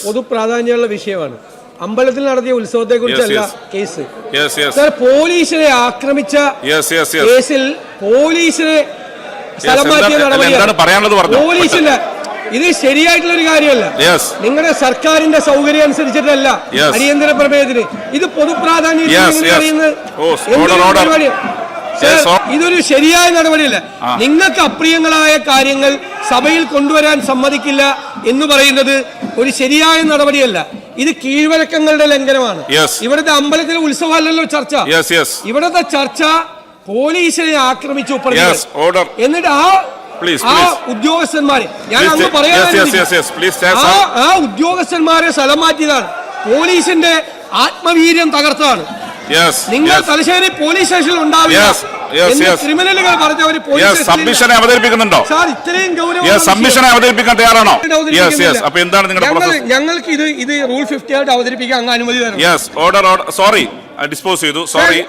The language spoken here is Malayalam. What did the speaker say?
പൊതുപ്രാധാന്യമുള്ള വിഷയമാണ്. അമ്പലത്തിൽ നടത്തിയ ഉത്സവത്തെക്കുറിച്ചല്ല കേസ്. സർ, പോലീസിനെ ആക്രമിച്ച കേസിൽ പോലീസിനെ സ്ഥലം മാറ്റിയ നടപടിയാണ് പോലീസിന്റെ. ഇത് ശരിയായിട്ടുള്ള ഒരു കാര്യമല്ല. നിങ്ങളുടെ സർക്കാരിന്റെ സൗകര്യം അനുസരിച്ചിട്ടല്ല അടിയന്തര പ്രമേയത്തിന്. ഇത് പൊതുപ്രാധാന്യം. ഇതൊരു ശരിയായ നടപടിയല്ല. നിങ്ങൾക്ക് അപ്രിയങ്ങളായ കാര്യങ്ങൾ സഭയിൽ കൊണ്ടുവരാൻ സമ്മതിക്കില്ല എന്ന് പറയുന്നത് ഒരു ശരിയായ നടപടിയല്ല. ഇത് കീഴ്വഴക്കങ്ങളുടെ ലംഘനമാണ്. ഇവിടുത്തെ അമ്പലത്തിലെ ഉത്സവമല്ലല്ലോ ചർച്ച. ഇവിടുത്തെ ചർച്ച പോലീസിനെ ആക്രമിച്ചു എന്നിട്ട് ആ ഉദ്യോഗസ്ഥന്മാരെ, ഞാൻ അന്ന് പറയാൻ ആ ഉദ്യോഗസ്ഥന്മാരെ സ്ഥലം മാറ്റിയതാണ്. പോലീസിന്റെ ആത്മവീര്യം തകർത്താണ്. നിങ്ങൾ തലശ്ശേരി പോലീസ് സ്റ്റേഷനിൽ ഉണ്ടാവില്ല. ക്രിമിനലുകൾ പറഞ്ഞവര് സബ്മിഷനെ അവതരിപ്പിക്കുന്നുണ്ടോ? ഇത്രയും സബ്മിഷനെ അവതരിപ്പിക്കാൻ തയ്യാറാണോ? ഞങ്ങൾക്ക് ഇത് റൂൾ 50 ആയിട്ട് അവതരിപ്പിക്കാൻ അങ്ങ് അനുമതി തരണം. ഓർഡർ സോറി ഡിസ്പോസ് ചെയ്തു. സോറി